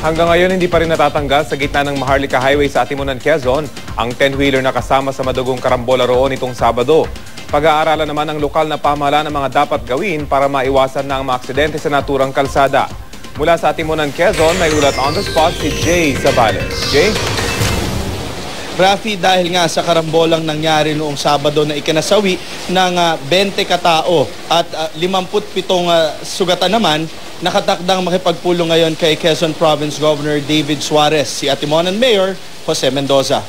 Hanggang ngayon hindi pa rin natatanggal sa gitna ng Maharlika Highway sa Atimunan, Quezon ang 10-wheeler na kasama sa madugong karambola roon itong Sabado. Pag-aaralan naman ng lokal na pamahalaan ang mga dapat gawin para maiwasan na ang mga aksidente sa naturang kalsada. Mula sa Atimunan, Quezon, may ulat on the spot si Jay Sabale. Jay? Rafi, dahil nga sa karambolang nangyari noong Sabado na ikinasawi ng 20 katao at 57 sugatan naman, nakatakdang makipagpulong ngayon kay Quezon Province Governor David Suarez, si Atimonan Mayor Jose Mendoza.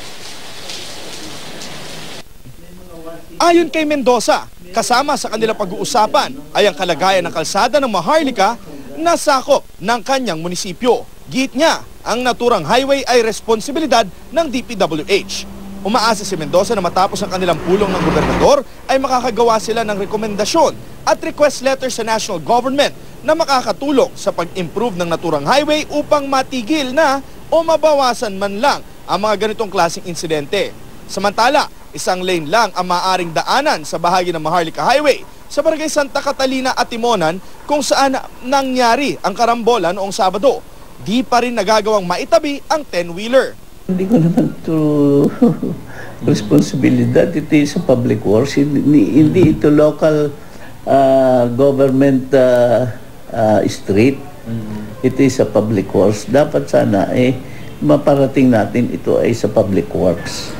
Ayon kay Mendoza, kasama sa kanilang pag-uusapan ay ang kalagayan ng kalsada ng Maharlika na sakop ng kanyang munisipyo. Giit niya, ang naturang highway ay responsibilidad ng DPWH. Umaasa si Mendoza na matapos ang kanilang pulong ng gobernador ay makakagawa sila ng rekomendasyon at request letter sa national government na makakatulong sa pag-improve ng naturang highway upang matigil na o mabawasan man lang ang mga ganitong klaseng insidente. Samantala, isang lane lang ang maaaring daanan sa bahagi ng Maharlika Highway sa barangay Santa Catalina at Timonan kung saan nangyari ang karambola noong Sabado. Di pa rin nagagawang maitabi ang 10-wheeler. Hindi ko naman ito responsibilidad. Ito sa public works. Hindi ito local government street. Ito sa public works. Dapat sana maparating natin ito ay sa public works.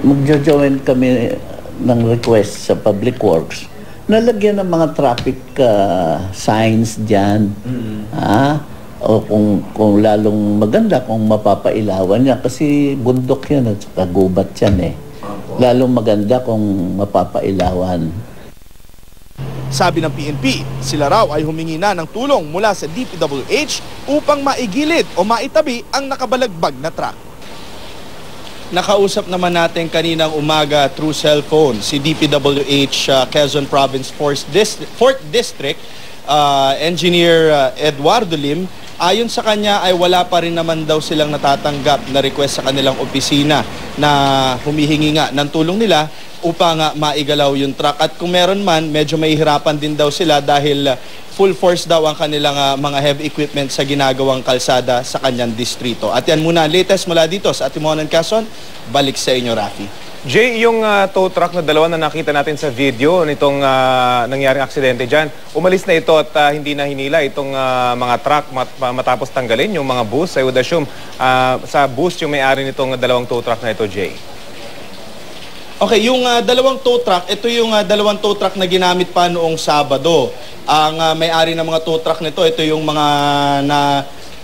Magjo-join kami ng request sa public works. Nalagyan ng mga traffic signs dyan. O kung lalong maganda kung mapapailawan niya kasi bundok yan at saka gubat yan Lalong maganda kung mapapailawan. Sabi ng PNP, sila raw ay humingi na ng tulong mula sa DPWH upang maigilid o maitabi ang nakabalagbag na truck. Nakausap naman natin kaninang umaga through cellphone si DPWH Quezon Province 4th District Engineer Eduardo Lim. Ayon sa kanya ay wala pa rin naman daw silang natatanggap na request sa kanilang opisina na humihingi nga ng tulong nila upang maigalaw yung truck. At kung meron man, medyo mahihirapan din daw sila dahil full force daw ang kanilang mga heavy equipment sa ginagawang kalsada sa kanyang distrito. At yan muna, latest mula dito sa Atimonan, Quezon. Balik sa inyo, Rafi. Jay, yung tow truck na dalawa na nakita natin sa video nitong nangyaring aksidente dyan, umalis na ito at hindi na hinila itong mga truck matapos tanggalin yung mga bus. I would assume sa bus yung may-ari nitong dalawang tow truck na ito, Jay. Okay, yung dalawang tow truck, ito yung dalawang tow truck na ginamit pa noong Sabado. Ang may-ari ng mga tow truck nito, ito yung mga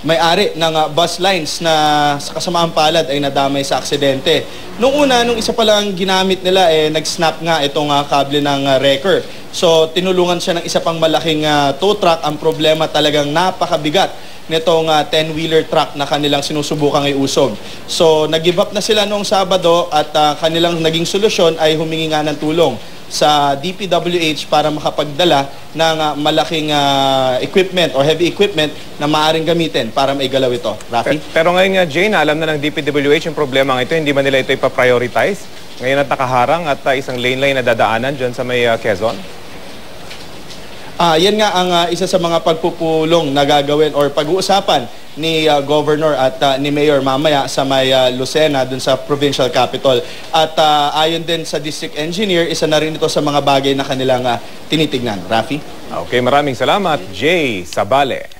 may-ari ng bus lines na sa kasamaang palad ay nadamay sa aksidente. Nung isa pa lang ginamit nila, nag-snap nga itong kable ng wrecker. So, tinulungan siya ng isa pang malaking tow truck. Ang problema talagang napakabigat nitong 10-wheeler truck na kanilang sinusubukang iusog. So, nag-give up na sila noong Sabado at kanilang naging solusyon ay humingi nga ng tulong sa DPWH para makapagdala ng malaking equipment or heavy equipment na maaaring gamitin para maigalaw ito. Rafi? Pero ngayon nga, Jane, alam na ng DPWH yung problema ng ito, hindi man nila ito ipaprioritize? Ngayon at nakaharang at isang lane na dadaanan dyan sa may Quezon? Yan nga ang isa sa mga pagpupulong na gagawin or pag-uusapan ni Governor at ni Mayor mamaya sa may Lucena dun sa Provincial Capital. At ayon din sa District Engineer, isa na rin ito sa mga bagay na kanilang tinitignan. Rafi? Okay, maraming salamat, Jay Sabale.